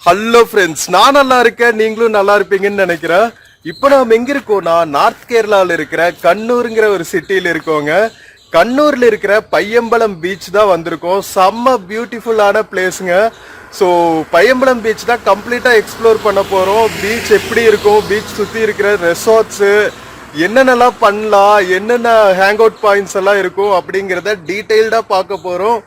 Hello friends, நான் நல்லா இருக்கேன், நீங்களும் நல்லா இருப்பீங்கன்னு நினைக்கிறேன். இப்போ நாம் எங்க இருக்கோம்னா நார்த் கேரளாவில் இருக்கிற கண்ணூருங்கிற ஒரு சிட்டியில் இருக்கோங்க. கண்ணூர்ல இருக்கிற பையம்பலம் பீச் தான் வந்திருக்கோம். செம்ம பியூட்டிஃபுல்லான பிளேஸுங்க. ஸோ பையம்பலம் பீச் தான் கம்ப்ளீட்டாக எக்ஸ்ப்ளோர் பண்ண போகிறோம். பீச் எப்படி இருக்கும், பீச் சுற்றி இருக்கிற ரெசார்ட்ஸு என்னென்னலாம் பண்ணலாம், என்னென்ன ஹேங் அவுட் பாயிண்ட்ஸ் எல்லாம் இருக்கும் அப்படிங்கிறத டீட்டெயில்டாக பார்க்க போகிறோம்.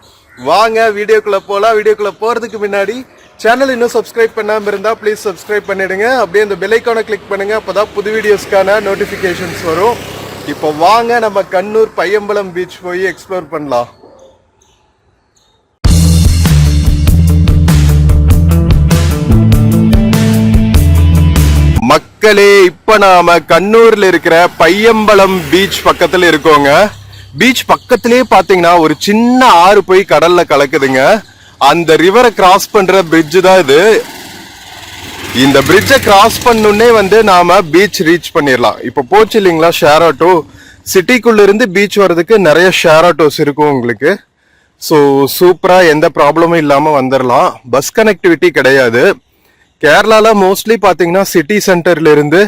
வாங்க வீடியோக்குள்ளே போகலாம். வீடியோக்குள்ளே போகிறதுக்கு முன்னாடி சேனல் இன்னும் சப்ஸ்கிரைப் பண்ணாமல் இருந்தால் ப்ளீஸ் சப்ஸ்கிரைப் பண்ணிடுங்க. அப்படியே அந்த பெல் ஐக்கானை கிளிக் பண்ணுங்க, அப்போதான் புது வீடியோஸ்க்கான நோட்டிஃபிகேஷன்ஸ் வரும். இப்போ வாங்க நம்ம கண்ணூர் பையம்பலம் பீச் போய் எக்ஸ்ப்ளோர் பண்ணலாம். மக்களே, இப்ப நாம கண்ணூர்ல இருக்கிற பையம்பலம் பீச் பக்கத்துல இருக்கோங்க. பீச் பக்கத்திலே பாத்தீங்கன்னா ஒரு சின்ன ஆறு போய் கடல்ல கலக்குதுங்க. அந்த ரிவரை கிராஸ் பண்ற பிரிட்ஜ் தான் இது. இந்த பிரிட்ஜை கிராஸ் பண்ணுனே நாம பீச் ரீச் பண்ணிடலாம். இப்ப போச்சு இல்லைங்களா ஷேர் ஆட்டோ. சிட்டிக்குள்ள இருந்து பீச் வர்றதுக்கு நிறைய ஷேர் ஆட்டோஸ் இருக்கும் உங்களுக்கு. ஸோ சூப்பரா எந்த ப்ராப்ளமும் இல்லாம வந்துடலாம். பஸ் கனெக்டிவிட்டி கிடையாது. கேரளால மோஸ்ட்லி பாத்தீங்கன்னா சிட்டி சென்டர்ல இருந்து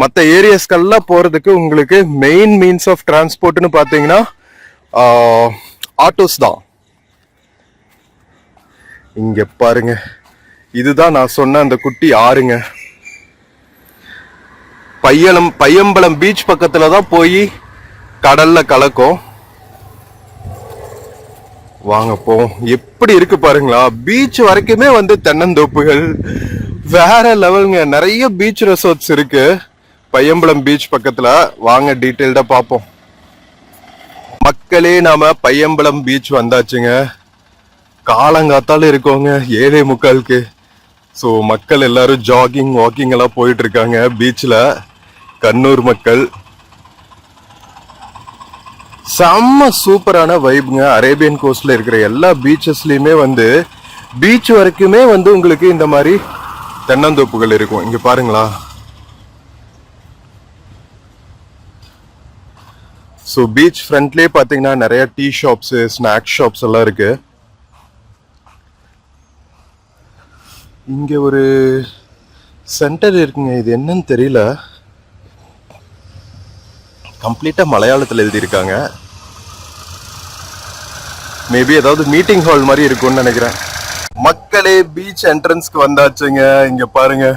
மற்ற ஏரியாஸ்கெல்லாம் போறதுக்கு உங்களுக்கு மெயின் மீன்ஸ் ஆஃப் டிரான்ஸ்போர்ட்னு பாத்தீங்கன்னா ஆட்டோஸ் தான். இங்க பாருங்க, இதுதான் நான் சொன்ன அந்த குட்டி ஆறுங்க. பையம்பலம் பீச் பக்கத்துல தான் போய் கடல்ல கலக்கும். வாங்க போவோம். எப்படி இருக்கு பாருங்களா, பீச் வரைக்குமே தென்னந்தோப்புகள் வேற லெவலுங்க. நிறைய பீச் ரெசார்ட்ஸ் இருக்கு பையம்பலம் பீச் பக்கத்துல. வாங்க டீட்டெயில்டா பார்ப்போம். மக்களே, நாம பையம்பலம் பீச் வந்தாச்சுங்க. காலங்காத்தால இருக்கோங்க 7:45. ஸோ மக்கள் எல்லாரும் ஜாகிங் வாக்கிங் எல்லாம் போயிட்டு இருக்காங்க பீச்ல. கண்ணூர் மக்கள் செம்ம சூப்பரான வைப்புங்க. அரேபியன் கோஸ்ட்ல இருக்கிற எல்லா பீச்சஸ்லயுமே பீச் வரைக்குமே உங்களுக்கு இந்த மாதிரி தென்னந்தோப்புகள் இருக்கும். இங்க பாருங்களா. ஸோ பீச் ஃப்ரண்ட்லயே பாத்தீங்கன்னா நிறைய டீ ஷாப்ஸ், ஸ்நாக்ஸ் ஷாப்ஸ் எல்லாம் இருக்கு. இங்க ஒரு சென்டர் இருக்குங்க. இது என்னன்னு தெரியல. கம்ப்ளீட்டா மலையாளத்துல எழுதியிருக்காங்க. மேபி ஏதாவது மீட்டிங் ஹால் மாதிரி இருக்கும்னு நினைக்கிறேன். மக்களே, பீச் என்ட்ரன்ஸ்க்கு வந்தாச்சுங்க. இங்க பாருங்க,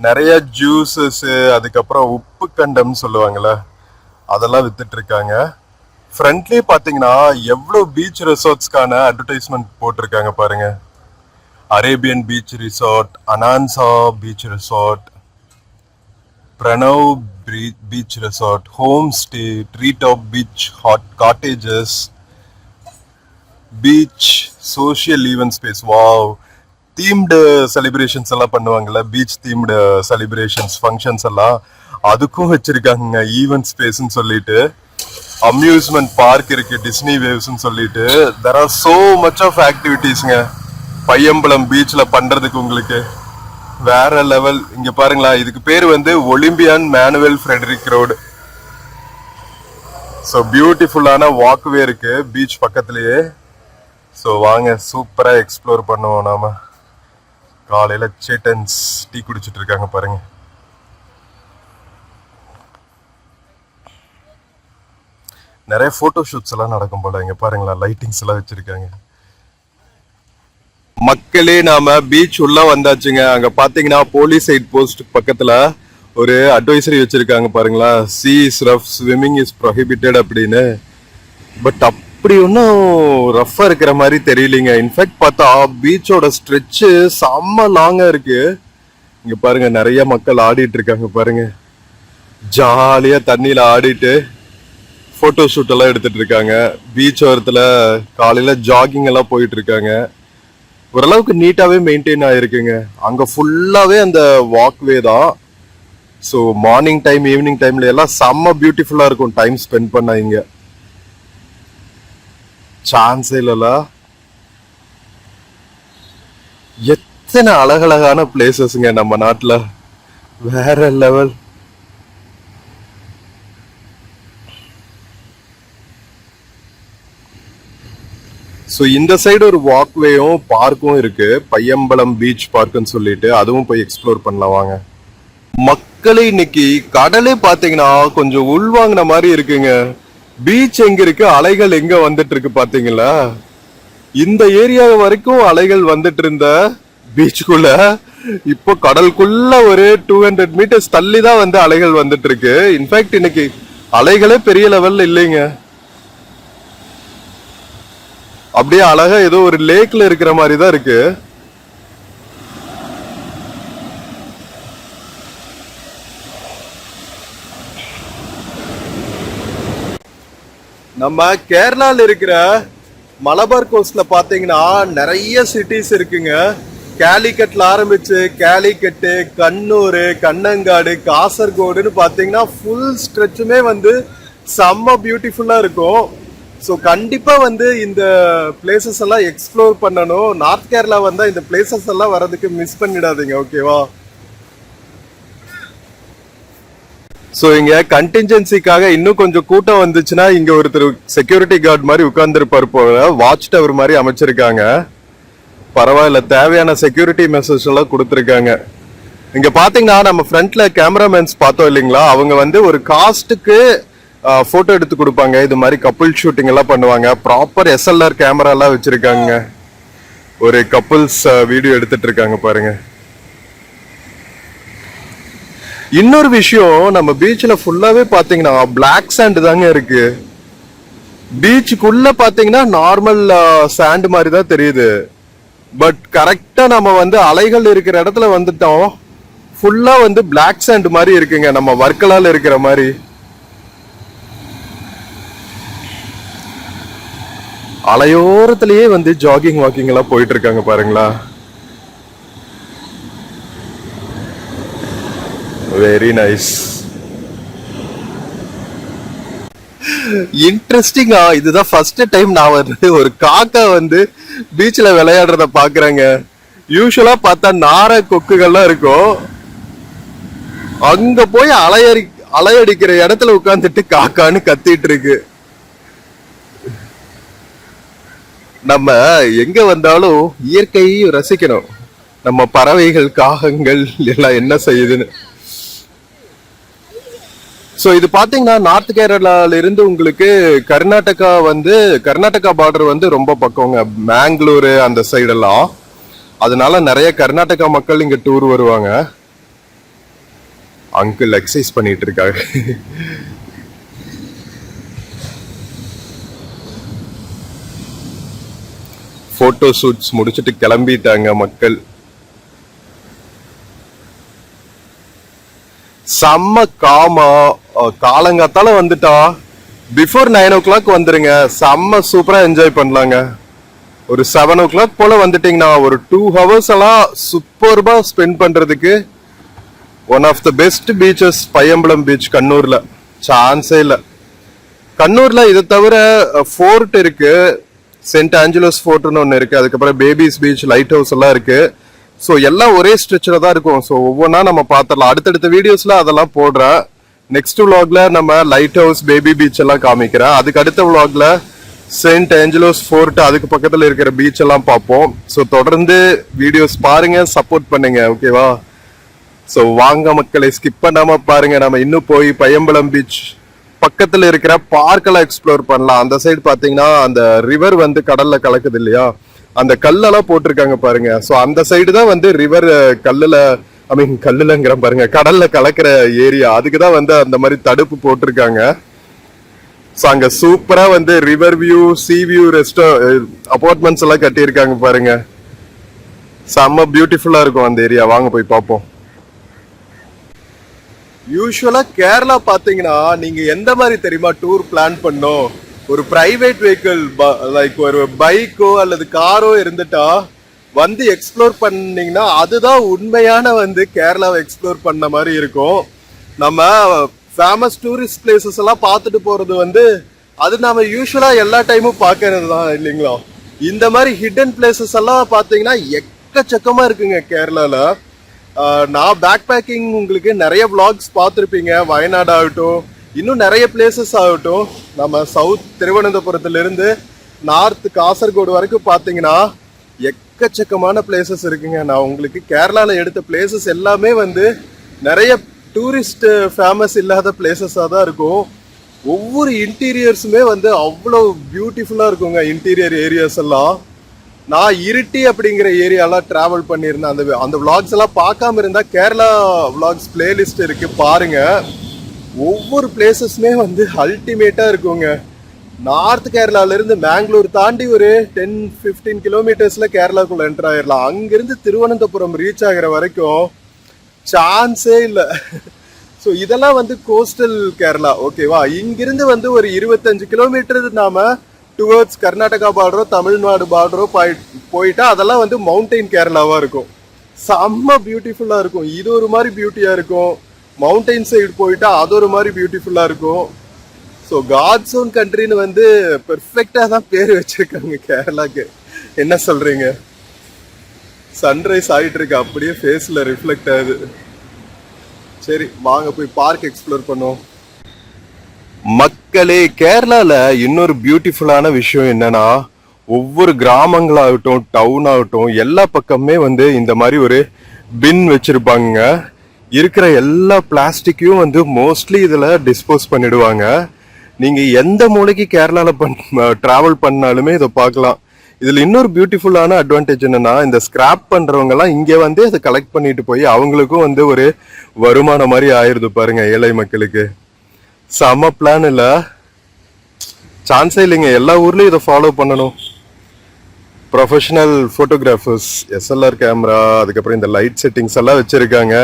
நிறைய ஜூசஸ், அதுக்கப்புறம் உப்பு கண்டம்னு சொல்லுவாங்கல்ல, அதெல்லாம் வித்துட்டு இருக்காங்க. ஃப்ரண்ட்லயே பாத்தீங்கன்னா எவ்வளவு பீச் ரெசார்ட்ஸ்க்கான அட்வர்டைஸ்மெண்ட் போட்டிருக்காங்க பாருங்க. Arabian beach resort, Anansa beach resort, Pranav beach resort, home stay, tree top beach hut cottages, beach social event space. Wow, themed celebrations எல்லாம் பண்ணுவாங்கல்ல, பீச் தீம்டு செலிப்ரேஷன்ஸ் ஃபங்க்ஷன்ஸ் எல்லாம் அதுக்கும் வச்சிருக்காங்க ஈவென்ட் ஸ்பேஸ்ன்னு சொல்லிட்டு. அம்யூஸ்மெண்ட் பார்க் இருக்கு, டிஸ்னி வேவ்ஸ்ன்னு சொல்லிட்டு. There are so much of ஆக்டிவிட்டிஸ்ங்க பையம்பலம் பீச்ல பண்றதுக்கு உங்களுக்கு வேற லெவல். இங்க பாருங்களா, இதுக்கு பேர் Olympian Manuel Frederick road. So பியூட்டிஃபுல்லான வாக்வே இருக்கு பீச் பக்கத்திலேயே. ஸோ வாங்க சூப்பரா எக்ஸ்ப்ளோர் பண்ணுவோம் நாம. காலையில சேட்டன்ஸ் டீ குடிச்சிட்டு இருக்காங்க பாருங்க. நிறைய போட்டோ ஷூட்ஸ் எல்லாம் நடக்கும் போல. இங்க பாருங்களா, லைட்டிங்ஸ் எல்லாம் வச்சிருக்காங்க. மக்களே, நாம பீச் உள்ள வந்தாச்சுங்க. அங்க பாத்தீங்கன்னா போலீஸ் சைட் போஸ்ட் பக்கத்துல ஒரு அட்வைசரி வச்சிருக்காங்க பாருங்களா. Sea is rough, swimming is prohibited அப்படின்னு. பட் அப்படி ஒன்னும் ரஃபா இருக்கிற மாதிரி தெரியலீங்க. இன்ஃபேக்ட் பார்த்தா பீச்சோட ஸ்ட்ரெச் செம்ம லாங்கா இருக்கு. இங்க பாருங்க, நிறைய மக்கள் ஆடிட்டு இருக்காங்க பாருங்க. ஜாலியா தண்ணியில ஆடிட்டு போட்டோ ஷூட் எல்லாம் எடுத்துட்டு இருக்காங்க. பீச் ஓரத்துல காலையில ஜாகிங் எல்லாம் போயிட்டு இருக்காங்க. ஓரளவுக்கு நீட்டாவே மெயின்டைன் ஆயிருக்குங்க. அங்க ஃபுல்லாவே அந்த வாக்வே தான். ஸோ மார்னிங் டைம், ஈவினிங் டைம்ல எல்லாம் செம்ம பியூட்டிஃபுல்லா இருக்கும் டைம் ஸ்பெண்ட் பண்ண. இங்க சான்ஸே இல்லல. எத்தனை அழகழகான பிளேசஸ்ங்க நம்ம நாட்டுல, வேற லெவல். ஸோ இந்த சைடு ஒரு வாக்வேயும் பார்க்கும் இருக்கு, பையம்பலம் பீச் பார்க்குன்னு சொல்லிட்டு, அதுவும் போய் எக்ஸ்ப்ளோர் பண்ணலாம் வாங்க. மக்களே இன்னைக்கு கடலே பாத்தீங்கன்னா கொஞ்சம் உள்வாங்கின மாதிரி இருக்குங்க. பீச் எங்க இருக்கு, அலைகள் எங்க வந்துட்டு இருக்கு பாத்தீங்களா? இந்த ஏரியா வரைக்கும் அலைகள் வந்துட்டு இருந்த பீச்சுக்குள்ள இப்போ கடலுக்குள்ள ஒரு 200 மீட்டர்ஸ் தள்ளி தான் வந்து அலைகள் வந்துட்டு இருக்கு. இன்ஃபேக்ட் இன்னைக்கு அலைகளே பெரிய லெவல்ல இல்லைங்க. அப்படியே அழகா ஏதோ ஒரு லேக்ல இருக்கிற மாதிரி தான் இருக்கு. நம்ம கேரளால இருக்கிற மலபார் கோஸ்ட்ல பாத்தீங்கன்னா நிறைய சிட்டிஸ் இருக்குங்க. கேலிக்கட்ல ஆரம்பிச்சு கேலிக்கட்டு, கண்ணூர், கண்ணங்காடு, காசர்கோடுன்னு பாத்தீங்கன்னா ஃபுல் ஸ்ட்ரெச்சுமே வந்து செம்ம பியூட்டிஃபுல்லா இருக்கும். ஸோ கண்டிப்பா வந்து இந்த பிளேசஸ் எல்லாம் எக்ஸ்ப்ளோர் பண்ணணும். நார்த் கேரளா வந்தா இந்த பிளேசஸ் எல்லாம் வர்றதுக்கு மிஸ் பண்ணிடாதீங்க, ஓகேவா? ஸோ இங்க கண்டின்ஜென்சிக்காக இன்னும் கொஞ்சம் கூட்டம் வந்துச்சுன்னா இங்க ஒருத்தர் செக்யூரிட்டி கார்டு மாதிரி உட்கார்ந்துருப்பாரு போல, வாட்ச் டவர் மாதிரி அமைச்சிருக்காங்க. பரவாயில்ல, தேவையான செக்யூரிட்டி மெசேஜ் எல்லாம் கொடுத்துருக்காங்க. இங்க பாத்தீங்கன்னா நம்ம ஃப்ரண்ட்ல கேமராமேன்ஸ் பார்த்தோம் இல்லைங்களா, அவங்க வந்து ஒரு காஸ்ட்டுக்கு போட்டோ எடுத்து கொடுப்பாங்க. இது மாதிரி கப்புள் ஷூட்டிங் எல்லாம் பண்ணுவாங்க. ப்ராப்பர் SLR கேமரா எல்லாம் வச்சிருக்காங்க. ஒரு கப்புள்ஸ் வீடியோ எடுத்துட்டு இருக்காங்க பாருங்க. இன்னொரு விஷயம், நம்ம பீச்ல ஃபுல்லாவே பாத்தீங்கன்னா பிளாக் சாண்ட் தாங்க இருக்கு. பீச்சுக்குள்ள பாத்தீங்கன்னா நார்மல் சாண்ட் மாதிரி தான் தெரியுது. பட் கரெக்டா நம்ம வந்து அலைகள் இருக்கிற இடத்துல வந்துட்டோம், ஃபுல்லா வந்து பிளாக் சாண்ட் மாதிரி இருக்குங்க, நம்ம வர்க்கலால இருக்கிற மாதிரி. அலையோரத்திலேயே வந்து ஜாகிங் வாக்கிங் எல்லாம் போயிட்டு இருக்காங்க பாருங்களா. Very nice. இன்ட்ரெஸ்டிங்கா, இதுதான் ஃபர்ஸ்ட் டைம் நான் வந்து ஒரு காக்கா வந்து பீச்ல விளையாடுறத பாக்குறேங்க. யூஸ்வலா பார்த்தா நார கொக்குகள்லாம் இருக்கும், அங்க போய் அலையடிக்கிற இடத்துல உட்கார்ந்துட்டு காக்கான்னு கத்திட்டு இருக்கு. நம்ம எங்க வந்தாலும் இயற்கையை ரசிக்கணும். நம்ம பறவைகள், காகங்கள் எல்லாம் என்ன செய்யுதுன்னு. ஸோ இது பாத்தீங்கன்னா நார்த் கேரளால இருந்து உங்களுக்கு கர்நாடகா பார்டர் வந்து ரொம்ப பக்கங்க, மேங்களூரு அந்த சைடெல்லாம். அதனால நிறைய கர்நாடகா மக்கள் இங்க டூர் வருவாங்க. அங்கிள் எக்ஸசைஸ் பண்ணிட்டு இருக்காங்க. போட்டோ ஷூட்ஸ் முடிச்சுட்டு கிளம்பிட்டாங்க மக்கள். செம்ம காமா, காலங்காத்தால வந்துட்டா பிஃபோர் 9 o'clock வந்துருங்க, செம்ம சூப்பரா என்ஜாய் பண்ணலாங்க. ஒரு 7 o'clock போல வந்துட்டீங்கன்னா ஒரு 2 hours எல்லாம் சூப்பர்பா ஸ்பெண்ட் பண்றதுக்கு one of the best beaches Payyambalam beach கண்ணூர்ல. சான்ஸே இல்ல. கண்ணூர்ல இதை தவிர ஃபோர்ட் இருக்கு, சென்ட் ஆஞ்சலோஸ் ஃபோர்ட்னு ஒன்று இருக்கு, அதுக்கப்புறம் பேபிஸ் பீச், லைட் ஹவுஸ் எல்லாம் இருக்கு. ஸோ எல்லாம் ஒரே ஸ்ட்ரெச்சில் தான் இருக்கும். ஸோ ஒவ்வொன்றா நம்ம பார்த்துடலாம். அடுத்தடுத்த வீடியோஸ்ல அதெல்லாம் போடுறேன். நெக்ஸ்ட் விளாக்ல நம்ம லைட் ஹவுஸ், பேபி பீச் எல்லாம் காமிக்கிறேன். அதுக்கு அடுத்த விளாக்ல சென்ட் ஆஞ்சலோஸ் ஃபோர்ட், அதுக்கு பக்கத்தில் இருக்கிற பீச் எல்லாம் பார்ப்போம். ஸோ தொடர்ந்து வீடியோஸ் பாருங்க, சப்போர்ட் பண்ணுங்க, ஓகேவா? ஸோ வாங்க மக்களை, ஸ்கிப் பண்ணாம பாருங்க. நம்ம இன்னும் போய் பையம்பலம் பீச் பக்கத்துல இருக்கிற பார்க்கெல்லாம் எக்ஸ்ப்ளோர் பண்ணலாம். அந்த சைடு பாத்தீங்கன்னா அந்த ரிவர் வந்து கடல்ல கலக்குது இல்லையா, அந்த கல்லெல்லாம் போட்டிருக்காங்க பாருங்க. ஸோ அந்த சைடு தான் வந்து ரிவர் கல்லுலங்கிற பாருங்க, கடல்ல கலக்கிற ஏரியா. அதுக்குதான் வந்து அந்த மாதிரி தடுப்பு போட்டிருக்காங்க. ஸோ அங்க சூப்பரா வந்து river view, C view, apartments எல்லாம் கட்டியிருக்காங்க பாருங்க. செம்ம பியூட்டிஃபுல்லா இருக்கும் அந்த ஏரியா. வாங்க போய் பார்ப்போம். யூஸ்வலா கேரளா பாத்தீங்கன்னா நீங்க எந்த மாதிரி தெரியுமா டூர் பிளான் பண்ணோம்? ஒரு பிரைவேட் வெஹிக்கிள், லைக் ஒரு பைக்கோ அல்லது காரோ இருந்துட்டா வந்து எக்ஸ்ப்ளோர் பண்ணீங்கன்னா அதுதான் உண்மையான வந்து கேரளாவை எக்ஸ்ப்ளோர் பண்ண மாதிரி இருக்கும். நம்ம ஃபேமஸ் டூரிஸ்ட் பிளேசஸ் எல்லாம் பார்த்துட்டு போறது வந்து அது நம்ம யூஸ்வலா எல்லா டைமும் பார்க்கறது தான் இல்லைங்களா. இந்த மாதிரி ஹிடன் பிளேசஸ் எல்லாம் பார்த்தீங்கன்னா எக்கச்சக்கமா இருக்குங்க கேரளால. நான் பேக் பேக்கிங் உங்களுக்கு நிறைய விளாக்ஸ் பார்த்துருப்பீங்க. வயநாடு ஆகட்டும், இன்னும் நிறைய பிளேசஸ் ஆகட்டும், நம்ம சவுத் திருவனந்தபுரத்துல இருந்து நார்த் காசர்கோடு வரைக்கும் பாத்தீங்கன்னா எக்கச்சக்கமான பிளேசஸ் இருக்குங்க. நான் உங்களுக்கு கேரளால எடுத்த பிளேசஸ் எல்லாமே வந்து நிறைய டூரிஸ்ட் ஃபேமஸ் இல்லாத பிளேசஸா தான் இருக்கும். ஒவ்வொரு இன்டீரியர்ஸுமே வந்து அவ்வளோ பியூட்டிஃபுல்லா இருக்குங்க. இன்டீரியர் ஏரியாஸ் எல்லாம் நான் இருட்டி அப்படிங்கிற ஏரியாலாம் டிராவல் பண்ணியிருந்தேன். அந்த விளாக்ஸ் எல்லாம் பார்க்காம இருந்தா கேரளா விளாக்ஸ் பிளேலிஸ்ட் இருக்கு, பாருங்க. ஒவ்வொரு பிளேசஸ்மே வந்து அல்டிமேட்டா இருக்குங்க. நார்த் கேரளால இருந்து மேங்களூர் தாண்டி ஒரு 10-15 கிலோமீட்டர்ஸ்ல கேரளாக்குள்ள என்டர் ஆயிடலாம். அங்கிருந்து திருவனந்தபுரம் ரீச் ஆகிற வரைக்கும் சான்ஸே இல்லை. ஸோ இதெல்லாம் வந்து கோஸ்டல் கேரளா, ஓகேவா. இங்கிருந்து வந்து ஒரு 25 கிலோமீட்டர் நாம டுவர்ட்ஸ் கர்நாடகா பார்டரோ தமிழ்நாடு பார்டரோ போயிட்டா அதெல்லாம் வந்து மவுண்டெயின் கேரளாவா இருக்கும். செம்ம பியூட்டிஃபுல்லா இருக்கும். இது ஒரு மாதிரி பியூட்டியா இருக்கும். மவுண்டெயின் சைடு போயிட்டா அது ஒரு மாதிரி பியூட்டிஃபுல்லா இருக்கும். ஸோ காட்ஸ் ஓன் கண்ட்ரின்னு வந்து பெர்ஃபெக்டா தான் பேர் வச்சிருக்காங்க கேரளாக்கு. என்ன சொல்றீங்க? சன்ரைஸ் ஆகிட்டு இருக்கு, அப்படியே ஃபேஸ்ல ரிஃப்ளெக்ட் ஆகுது. சரி வாங்க போய் பார்க் எக்ஸ்ப்ளோர் பண்ணுவோம். மக்களே, கேரளால இன்னொரு பியூட்டிஃபுல்லான விஷயம் என்னன்னா, ஒவ்வொரு கிராமங்களாகட்டும் டவுன் ஆகட்டும் எல்லா பக்கமே வந்து இந்த மாதிரி ஒரு பின் வச்சிருப்பாங்க. இருக்கிற எல்லா பிளாஸ்டிக்கையும் வந்து மோஸ்ட்லி இதுல டிஸ்போஸ் பண்ணிடுவாங்க. நீங்க எந்த மூலைக்கு கேரளால டிராவல் பண்ணாலுமே இதை பார்க்கலாம். இதுல இன்னொரு பியூட்டிஃபுல்லான அட்வான்டேஜ் என்னன்னா, இந்த ஸ்கிராப் பண்றவங்க எல்லாம் இங்க வந்து அதை கலெக்ட் பண்ணிட்டு போய் அவங்களுக்கும் வந்து ஒரு வருமானம் மாதிரி ஆயிருது பாருங்க ஏழை மக்களுக்கு. செம பிளான் இல்ல? சான்ஸே இல்லைங்க. எல்லா ஊர்லயும் இதை ஃபாலோ பண்ணணும். ப்ரொஃபஷனல் போட்டோகிராஃபர்ஸ், எஸ்எல்ஆர் கேமரா, அதுக்கப்புறம் இந்த லைட் செட்டிங்ஸ் எல்லாம் வச்சிருக்காங்க.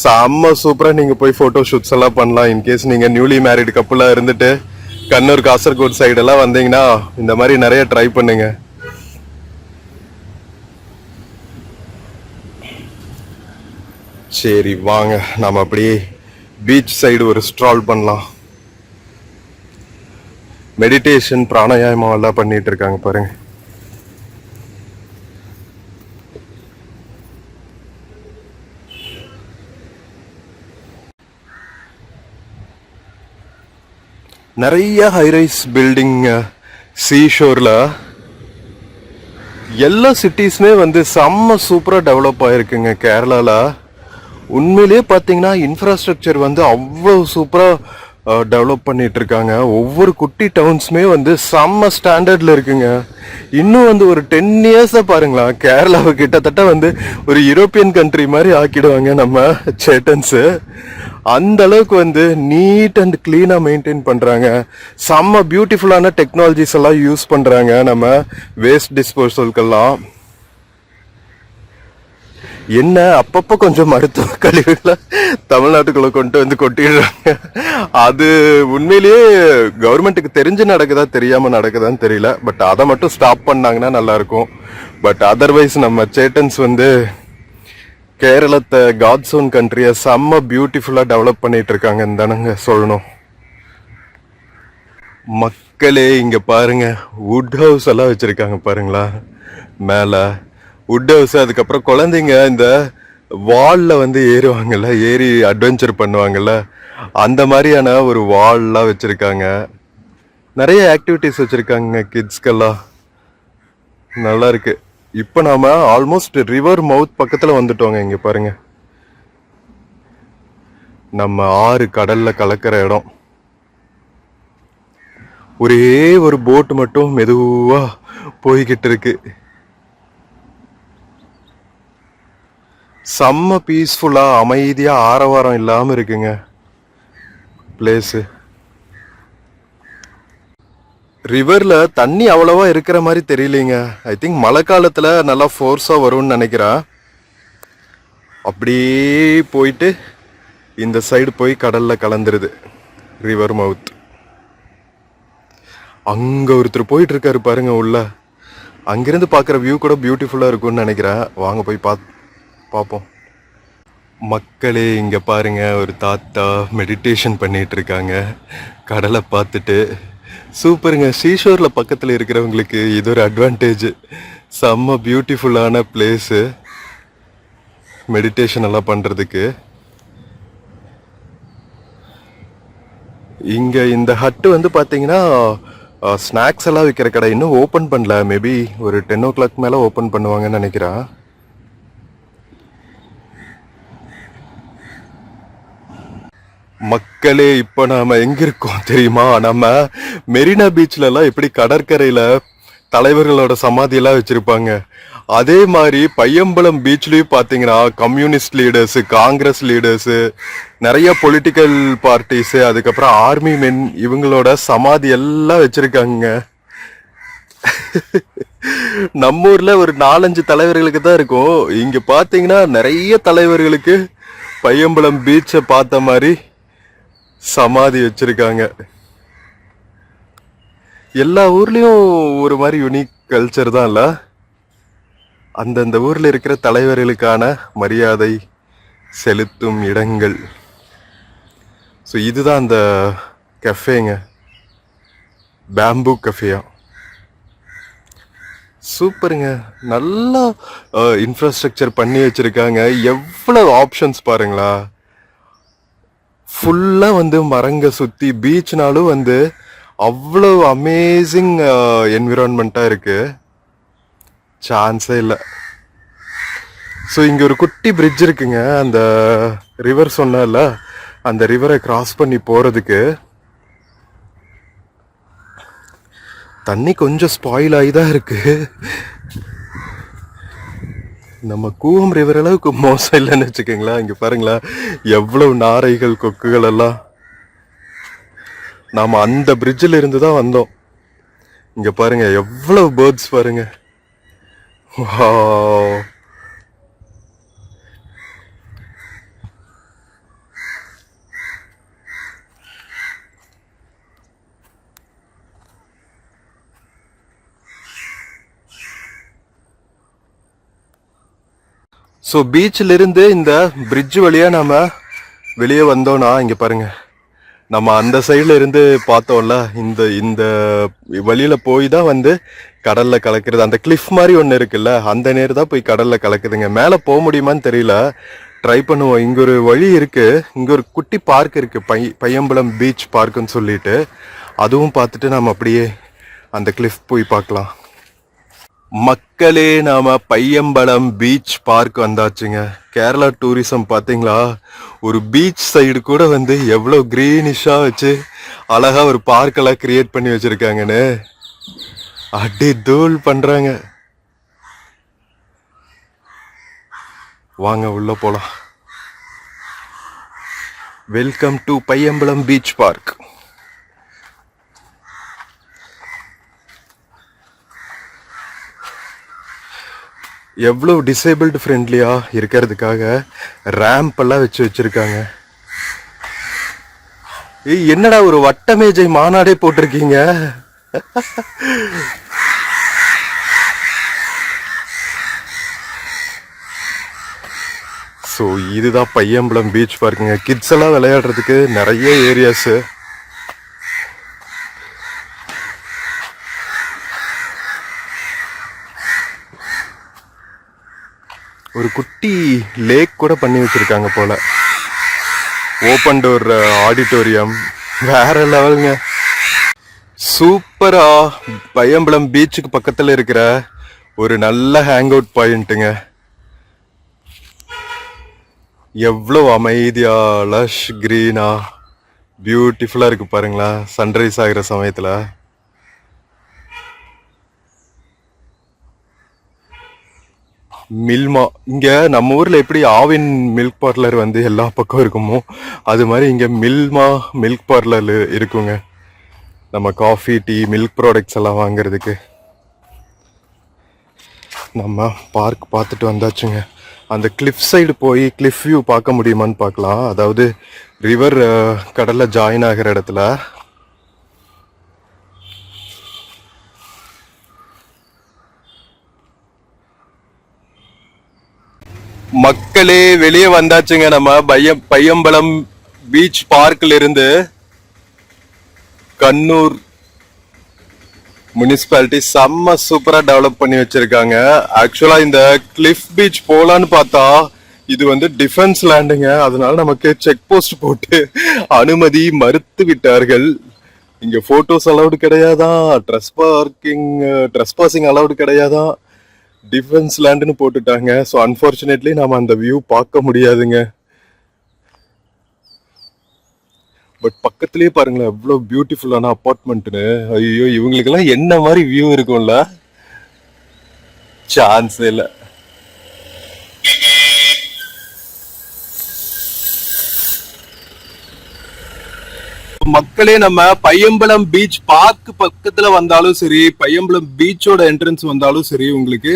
செம்ம சூப்பரா நீங்க போய் போட்டோ ஷூட்ஸ் எல்லாம் பண்ணலாம். இன்கேஸ் நீங்க நியூலி மேரிட் கப்புலா இருந்துட்டு கண்ணூர் காசர்கோடு சைடு எல்லாம் வந்தீங்கன்னா இந்த மாதிரி நிறைய ட்ரை பண்ணுங்க. சரி வாங்க நாம அப்படியே பீச் சைடு ஒரு ஸ்ட்ரால் பண்ணலாம். மெடிடேஷன் பிராணாயாமம் எல்லாம் பண்ணிட்டு இருக்காங்க பாருங்க. நிறைய ஹைரைஸ் பில்டிங் சீஷோர்ல எல்லா சிட்டிஸ்மே வந்து செம்ம சூப்பரா டெவலப் ஆயிருக்குங்க கேரளால. உண்மையிலேயே பாத்தீங்கன்னா இன்ஃப்ராஸ்ட்ரக்சர் வந்து அவ்வளவு சூப்பரா டெவலப் பண்ணிட்டு இருக்காங்க. ஒவ்வொரு குட்டி டவுன்ஸுமே வந்து செம்ம ஸ்டாண்டர்ட்ல இருக்குங்க. இன்னும் வந்து ஒரு 10 இயர்ஸா பாருங்களா, கேரளாவை கிட்டத்தட்ட வந்து ஒரு யூரோப்பியன் கண்ட்ரி மாதிரி ஆக்கிடுவாங்க நம்ம சேட்டன்ஸ். அந்த அளவுக்கு வந்து நீட் அண்ட் கிளீனா மெயின்டைன் பண்றாங்க. செம்ம பியூட்டிஃபுல்லான டெக்னாலஜிஸ் எல்லாம் யூஸ் பண்றாங்க நம்ம வேஸ்ட் டிஸ்போசல்கெல்லாம். என்ன அப்பப்போ கொஞ்சம் மருத்துவ கழிவுகளை தமிழ்நாட்டுக்குள்ள கொண்டு வந்து கொட்டிடுறாங்க. அது உண்மையிலேயே கவர்மெண்ட்டுக்கு தெரிஞ்சு நடக்குதா தெரியாம நடக்குதான்னு தெரியல. பட் அதை மட்டும் ஸ்டாப் பண்ணாங்கன்னா நல்லா இருக்கும். பட் அதர்வைஸ் நம்ம சேட்டன்ஸ் வந்து கேரளத்தை காட்ஸ் ஓன் கண்ட்ரியை செம்ம பியூட்டிஃபுல்லா டெவலப் பண்ணிட்டு இருக்காங்கன்னு தானங்க சொல்லணும். மக்களே இங்க பாருங்க, வுட் ஹவுஸ் எல்லாம் வச்சிருக்காங்க பாருங்களா மேல. வுட் ஹவுஸ், அதுக்கப்புறம் குழந்தைங்க இந்த வால்ல வந்து ஏறுவாங்கல்ல, ஏறி அட்வென்ச்சர் பண்ணுவாங்கல்ல, அந்த மாதிரியான ஒரு வால்லாம் வச்சிருக்காங்க. நிறைய ஆக்டிவிட்டிஸ் வச்சிருக்காங்க கிட்ஸ்க்கெல்லாம். நல்லா இருக்கு. இப்போ நாம ஆல்மோஸ்ட் ரிவர் மவுத் பக்கத்துல வந்துட்டோங்க. இங்க பாருங்க, நம்ம ஆறு கடல்ல கலக்கிற இடம். ஒரே ஒரு போட் மட்டும் மெதுவா போய்கிட்டு இருக்கு. செம்ம பீஸ்ஃபுல்லா அமைதியா ஆரவாரம் இல்லாம இருக்குங்க பிளேஸ். ரிவர்ல தண்ணி அவ்வளவா இருக்கிற மாதிரி தெரியலீங்க. ஐ திங்க் மழை காலத்துல நல்லா ஃபோர்ஸா வரும்னு நினைக்கிறேன். அப்படியே போயிட்டு இந்த சைடு போய் கடல்ல கலந்துருது ரிவர் மவுத். அங்க ஒருத்தர் போயிட்டு இருக்காரு பாருங்க உள்ள. அங்கிருந்து பாக்குற வியூ கூட பியூட்டிஃபுல்லா இருக்கும்னு நினைக்கிறேன். வாங்க போய் பார்ப்போம். மக்களே இங்க பாருங்க, ஒரு தாத்தா மெடிடேஷன் பண்ணிட்டு இருக்காங்க கடலை பார்த்துட்டு. சூப்பருங்க. சீஷோர்ல பக்கத்துல இருக்கிறவங்களுக்கு இது ஒரு அட்வான்டேஜ். செம்ம பியூட்டிஃபுல்லான பிளேஸ் மெடிடேஷன் எல்லாம் பண்றதுக்கு. இங்க இந்த ஹட்டு வந்து பாத்தீங்கன்னா ஸ்நாக்ஸ் எல்லாம் விற்கிற கடை இன்னும் ஓப்பன் பண்ணல. மேபி ஒரு 10 o'clock மேலே ஓப்பன் பண்ணுவாங்கன்னு நினைக்கிறேன். மக்களே, இப்போ நாம எங்க இருக்கோம் தெரியுமா? நம்ம மெரினா பீச்ல எல்லாம் எப்படி கடற்கரையில தலைவர்களோட சமாதி எல்லாம் வச்சிருப்பாங்க, அதே மாதிரி பையம்பலம் பீச்லயும் பாத்தீங்கன்னா கம்யூனிஸ்ட் லீடர்ஸ், காங்கிரஸ் லீடர்ஸ், நிறைய பொலிட்டிக்கல் பார்ட்டிஸ், அதுக்கப்புறம் ஆர்மி மென், இவங்களோட சமாதி எல்லாம் வச்சிருக்காங்க. நம்ம ஊர்ல ஒரு 4-5 தலைவர்களுக்கு தான் இருக்கும். இங்க பாத்தீங்கன்னா நிறைய தலைவர்களுக்கு பையம்பலம் பீச்சை பார்த்த மாதிரி சமாதி வச்சிருக்காங்க. எல்லா ஊர்லயும் ஒரு மாதிரி யூனிக் கல்ச்சர் தான் இல்ல? அந்தந்த ஊர்ல இருக்கிற தலைவர்களுக்கான மரியாதை செலுத்தும் இடங்கள். ஸோ இதுதான் அந்த கஃபேங்க, பேம்பு கஃபேயா. சூப்பருங்க, நல்லா இன்ஃப்ராஸ்ட்ரக்சர் பண்ணி வச்சிருக்காங்க. எவ்வளவு ஆப்ஷன்ஸ் பாருங்களா. ஃபுல்லா மரங்க சுத்தி, பீச்னாலும் அவ்வளவு அமேசிங் என்விரான்மெண்டா இருக்கு, சான்ஸே இல்லை. ஸோ இங்க ஒரு குட்டி பிரிட்ஜ் இருக்குங்க. அந்த ரிவர் சொன்னல, அந்த ரிவரை கிராஸ் பண்ணி போறதுக்கு தண்ணி கொஞ்சம் ஸ்பாயில் ஆகி தான் இருக்கு. நம்ம கூவம் ரிவர் அளவுக்கு மோசம் இல்லைன்னு வச்சுக்கோங்களா. இங்க பாருங்களா, எவ்வளவு நாரைகள், கொக்குகள் எல்லாம். நாம அந்த பிரிட்ஜில் இருந்து தான் வந்தோம். இங்க பாருங்க எவ்வளவு பேர்ட்ஸ் பாருங்க. ஸோ பீச்சில் இருந்து இந்த பிரிட்ஜ் வழியா நம்ம வெளியே வந்தோம்னா, இங்க பாருங்க, நம்ம அந்த சைட்ல இருந்து பார்த்தோம்ல, இந்த இந்த வழியில போய் தான் கடல்ல கலக்குறது. அந்த கிளிஃப் மாதிரி ஒன்று இருக்குல்ல, அந்த நேரம் தான் போய் கடல்ல கலக்குதுங்க. மேலே போக முடியுமான்னு தெரியல, ட்ரை பண்ணுவோம். இங்க ஒரு வழி இருக்கு, இங்க ஒரு குட்டி பார்க் இருக்கு, பையம்பலம் பீச் பார்க்குன்னு சொல்லிட்டு. அதுவும் பார்த்துட்டு நம்ம அப்படியே அந்த கிளிஃப் போய் பார்க்கலாம். மக்களே, நாம பையம்பலம் பீச் பார்க் வந்தாச்சுங்க. கேரளா டூரிசம் பாத்தீங்களா, ஒரு பீச் சைடு கூட எவ்வளவு கிரீனிஷா வச்சு அழகா ஒரு பார்க் எல்லாம் கிரியேட் பண்ணி வச்சிருக்காங்கன்னு அடி தூள் பண்றாங்க. வாங்க உள்ள போலாம். Welcome to Payyambalam beach park. எவ்வளவு டிசேபிள்டு ஃப்ரெண்ட்லியா இருக்கிறதுக்காக ரேம்ப் எல்லாம் வச்சிருக்காங்க. என்னடா ஒரு வட்ட மேஜை மாநாடே போட்டிருக்கீங்க. ஸோ இதுதான் பையம்பலம் பீச் பார்க்குங்க. கிட்ஸ் எல்லாம் விளையாடுறதுக்கு நிறைய ஏரியாஸ். ஒரு குட்டி லேக் கூட பண்ணி வச்சிருக்காங்க போல. ஓப்பன் டோர் ஆடிட்டோரியம், வேற லெவலுங்க. சூப்பரா பையம்பலம் பீச்சுக்கு பக்கத்துல இருக்கிற ஒரு நல்ல ஹேங் அவுட் பாயிண்ட்டுங்க. எவ்வளவு அமைதியா, லஷ் கிரீனா, பியூட்டிஃபுல்லா இருக்கு பாருங்களா சன்ரைஸ் ஆகிற சமயத்துல. மில்மா, இங்க நம்ம ஊர்ல எப்படி ஆவின் மில்க் பார்லர் எல்லா பக்கம் இருக்குமோ, அது மாதிரி இங்க மில்மா மில்க் பார்லர் இருக்குங்க. நம்ம காஃபி, டீ, மில்க் ப்ராடக்ட்ஸ் எல்லாம் வாங்குறதுக்கு. நம்ம பார்க் பார்த்துட்டு வந்தாச்சுங்க. அந்த கிளிஃப் சைடு போய் கிளிஃப் வியூ பார்க்க முடியுமான்னு பார்க்கலாம். அதாவது ரிவர் கடல்ல ஜாயின் ஆகிற இடத்துல. மக்களே, வெளியே வந்தாச்சுங்க. நம்ம பையம்பலம் பீச் பார்க்ல இருந்து. கண்ணூர் முனிசிபாலிட்டி செம்ம சூப்பரா டெவலப் பண்ணி வச்சிருக்காங்க. ஆக்சுவலா இந்த கிளிஃப் பீச் போலான்னு பார்த்தா இது டிஃபென்ஸ் லேண்டுங்க. அதனால நமக்கு செக் போஸ்ட் போட்டு அனுமதி மறுத்து விட்டார்கள். இங்க photos allowed கிடையாதான், trespassing allowed கிடையாதான், defence லேண்ட்னு போட்டுட்டாங்க. ஸோ அன்பார்ச்சுனேட்லி நாம அந்த வியூ பார்க்க முடியாதுங்க. பட் பக்கத்துலயே பாருங்களேன் எவ்வளவு பியூட்டிஃபுல்லான அப்பார்ட்மெண்ட்னு. ஐயோ, இவங்களுக்கெல்லாம் என்ன மாதிரி வியூ இருக்கும்ல, சான்ஸ் இல்ல. மக்களே, நம்ம பையம்பலம் பீச் பார்க் பக்கத்துல வந்தாலும் சரி, பையம்பலம் பீச்சோட என்ட்ரன்ஸ் வந்தாலும் சரி, உங்களுக்கு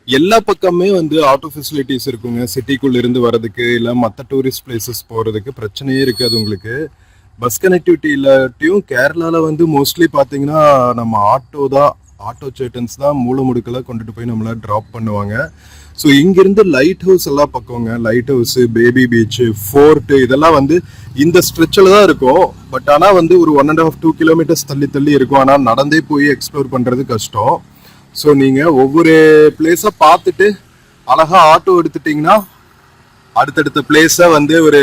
எல்லா பக்கமே வந்து ஆட்டோ ஃபெசிலிட்டிஸ் இருக்குங்க. சிட்டிக்குள்ள இருந்து வர்றதுக்கு இல்ல மற்ற டூரிஸ்ட் பிளேசஸ் போறதுக்கு பிரச்சனையே இருக்காது உங்களுக்கு. பஸ் கனெக்டிவிட்டி இல்லாட்டியும் கேரளால வந்து மோஸ்ட்லி பாத்தீங்கன்னா நம்ம ஆட்டோ சேட்டன்ஸ் தான் மூல முடுக்கல கொண்டுட்டு போய் நம்மள டிராப் பண்ணுவாங்க. ஸோ இங்கிருந்து லைட் ஹவுஸ் எல்லாம் பக்கங்க, lighthouse, baby beach, fort இதெல்லாம் வந்து இந்த ஸ்ட்ரெச்சில் தான் இருக்கும். பட் ஆனால் வந்து ஒரு 1.5 2 கிலோமீட்டர்ஸ் தள்ளி இருக்கும். ஆனால் நடந்தே போய் எக்ஸ்ப்ளோர் பண்ணுறது கஷ்டம். ஸோ நீங்கள் ஒவ்வொரு பிளேஸாக பார்த்துட்டு அழகா ஆட்டோ எடுத்துட்டிங்கன்னா அடுத்தடுத்த பிளேஸை வந்து ஒரு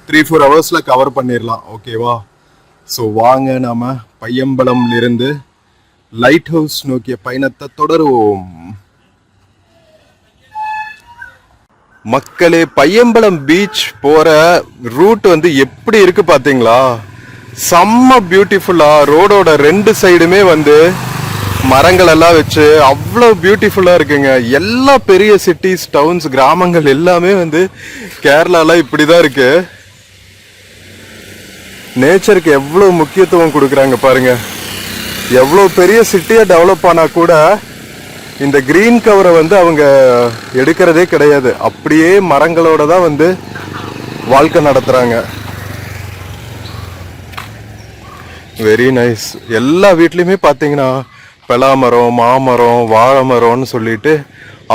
3-4 ஹவர்ஸில் கவர் பண்ணிடலாம். ஓகேவா? ஸோ வாங்க நாம பையம்பலம்ல இருந்து லைட் ஹவுஸ் நோக்கிய பயணத்தை தொடருவோம். மக்களே, பையம்பலம் பீச் போற ரூட் வந்து எப்படி இருக்கு பாத்தீங்களா? செம்ம பியூட்டிஃபுல்லா, ரோடோட 2 சைடுமே வந்து மரங்கள் எல்லாம் வச்சு அவ்வளோ பியூட்டிஃபுல்லா இருக்குங்க. எல்லா பெரிய சிட்டிஸ், டவுன்ஸ், கிராமங்கள் எல்லாமே வந்து கேரளால இப்படிதான் இருக்கு. நேச்சருக்கு எவ்வளவு முக்கியத்துவம் கொடுக்குறாங்க பாருங்க. எவ்வளவு பெரிய சிட்டியா டெவலப் ஆனா கூட இந்த கிரீன் கவரை வந்து அவங்க எடுக்கிறதே கிடையாது. அப்படியே மரங்களோட தான் வந்து வாழ்க்கை நடத்துறாங்க. Very nice. எல்லா வீட்லயுமே பாத்தீங்கன்னா பலாமரம், மாமரம், வாழை மரம்னு சொல்லிட்டு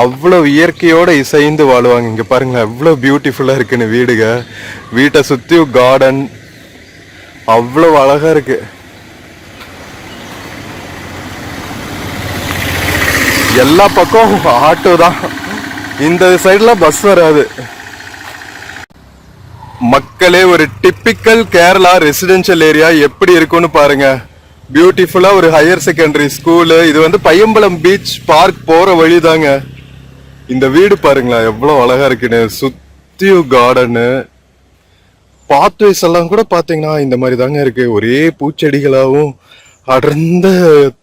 அவ்வளவு இயற்கையோட இசைந்து வாழுவாங்க. இங்க பாருங்க எவ்வளவு பியூட்டிஃபுல்லா இருக்குன்னு வீடுக. வீட்டை சுத்தி கார்டன் அவ்வளவு அழகா இருக்கு. எல்லா பக்கம் ஆட்டோ தான், இந்த சைடுல பஸ் வராது. மக்களே, ஒரு டிப்பிக்கல் கேரளா ரெசிடென்ஷியல் ஏரியா எப்படி இருக்கும்னு பாருங்க. பியூட்டிஃபுல்லா ஒரு ஹையர் செகண்டரி ஸ்கூலு. இது வந்து பையம்பலம் பீச் பார்க் போற வழிதாங்க. இந்த வீடு பாருங்களா எவ்வளவு அழகா இருக்குன்னு. சுத்தியும் கார்டனு, பாத்வேஸ் எல்லாம் கூட பாத்தீங்கன்னா இந்த மாதிரி தாங்க இருக்கு. ஒரே பூச்செடிகளாவும் அடர்ந்த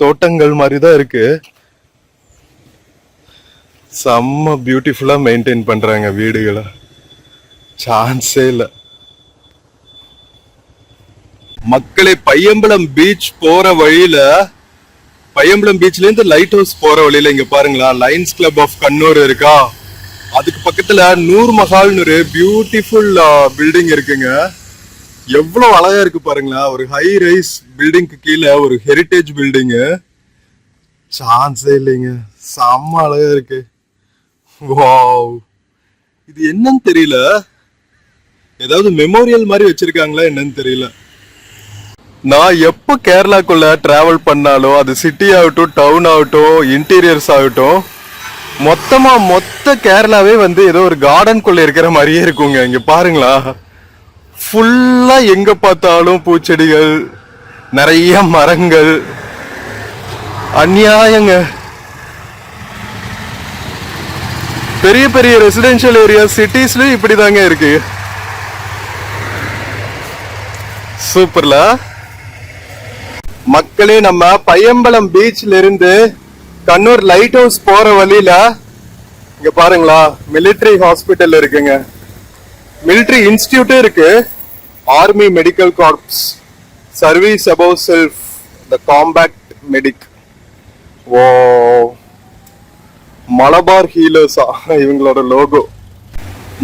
தோட்டங்கள் மாதிரி தான் இருக்கு. செம்ம பியூட்டிஃபுல்லா மெயின்டைன் பண்றாங்க வீடுகளை, சான்ஸே இல்ல. மக்களே, பையம்பலம் பீச் போற வழியில, பையம்பலம் பீச்ல இருந்து லைட் ஹவுஸ் போற வழியில இங்க பாருங்களா லயன்ஸ் கிளப் ஆஃப் கண்ணூர் இருக்கா. அதுக்கு பக்கத்துல நூர் மஹால்னு ஒரு பியூட்டிஃபுல் பில்டிங் இருக்குங்க. எவ்வளவு அழகா இருக்கு பாருங்களா. ஒரு ஹை ரைஸ் பில்டிங்க்கு கீழே ஒரு ஹெரிட்டேஜ் பில்டிங். சான்ஸே இல்லைங்க, செம்ம அழகா இருக்கு. வாவ், இது என்னன்னு தெரியல. ஏதாவது மெமோரியல் மாதிரி வச்சிருக்காங்களா என்னன்னு தெரியல. நான் எப்போ கேரளாக்குள்ள டிராவல் பண்ணாலும், அது சிட்டி ஆகட்டும், டவுன் ஆகட்டும், இன்டீரியர்ஸ் ஆகட்டும், மொத்த கேரளாவே வந்து ஏதோ ஒரு கார்டனுக்குள்ள இருக்கிற மாதிரியே இருக்குங்க. இங்க பாருங்களா, ஃபுல்லா எங்க பார்த்தாலும் பூச்செடிகள், நிறைய மரங்கள். அநியாயங்க. பெரிய பெரிய ரெசிடென்ஷியல் ஏரியா சிட்டிஸ்லயும் இப்படிதாங்க இருக்கு. சூப்பர்ல. மக்களே, நம்ம பையம்பலம் பீச்ல இருந்து கண்ணூர் லைட் ஹவுஸ் போற வழியில இங்க பாருங்களா மிலிட்டரி ஹாஸ்பிட்டல் இருக்குங்க. மிலிட்டரி இன்ஸ்டிடியூட் இருக்கு. Army medical corps, service above self, the compact medic. Oh, Malabar ஹீலர்ஸா இவங்களோட லோகோ.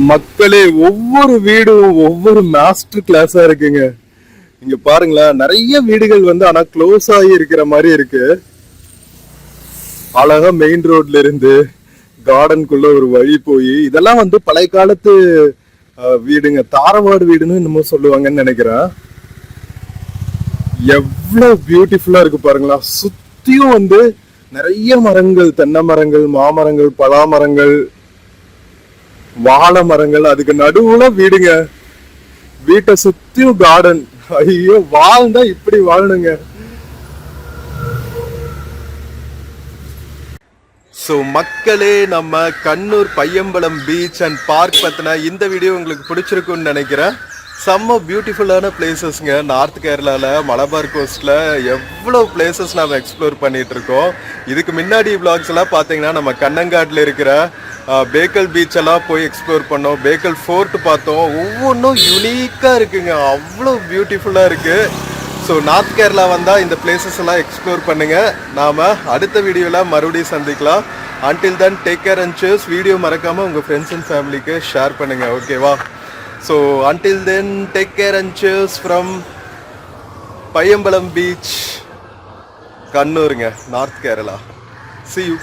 மக்களே, ஒவ்வொரு வீடும் ஒவ்வொரு மாஸ்டர் கிளாஸா இருக்குங்க. இங்க பாருங்களா, நிறைய வீடுகள் வந்து ஆனா க்ளோஸ் ஆகி இருக்கிற மாதிரி இருக்கு. அழகா மெயின் ரோட்ல இருந்து கார்டனுக்குள்ள ஒரு வழி போய், இதெல்லாம் வந்து பழைய காலத்து வீடுங்க. தாரவாடு வீடுன்னு என்னமோ சொல்லுவாங்கன்னு நினைக்கிறேன். எவ்வளவு பியூட்டிஃபுல்லா இருக்கு பாருங்களா. சுத்தியும் வந்து நிறைய மரங்கள், தென்னை மரங்கள், மாமரங்கள், பலாமரங்கள், வாழை மரங்கள், அதுக்கு நடுவுல வீடுங்க. வீட்டை சுத்தியும் கார்டன். ஐயோ, வாழ்ந்தா இப்படி வாழணுங்க. ஸோ மக்களே, நம்ம கண்ணூர் பையம்பலம் பீச் அண்ட் பார்க் பற்றின இந்த வீடியோ உங்களுக்கு பிடிச்சிருக்குன்னு நினைக்கிறேன். செம்ம பியூட்டிஃபுல்லான பிளேசஸ்ங்க. நார்த் கேரளாவில் மலபார் கோஸ்டில் எவ்வளோ பிளேசஸ் நாம் எக்ஸ்ப்ளோர் பண்ணிட்டு இருக்கோம். இதுக்கு முன்னாடி vlogs எல்லாம் பார்த்தீங்கன்னா நம்ம கண்ணங்காட்டில் இருக்கிற பேக்கல் பீச் எல்லாம் போய் எக்ஸ்ப்ளோர் பண்ணோம். பேக்கல் ஃபோர்ட் பார்த்தோம். ஒவ்வொன்றும் யுனிக்காக இருக்குங்க, அவ்வளோ பியூட்டிஃபுல்லாக இருக்குது. ஸோ நார்த் கேரளா வந்தால் இந்த பிளேசஸ் எல்லாம் எக்ஸ்ப்ளோர் பண்ணுங்கள். நாம் அடுத்த வீடியோவில் மறுபடியும் சந்திக்கலாம். Until then take care and cheers. Video மறக்காமல் உங்கள் ஃப்ரெண்ட்ஸ் அண்ட் ஃபேமிலிக்கு ஷேர் பண்ணுங்கள். ஓகேவா? So until then, take care and cheers from Payambalam Beach, Kannur, North Kerala. See you.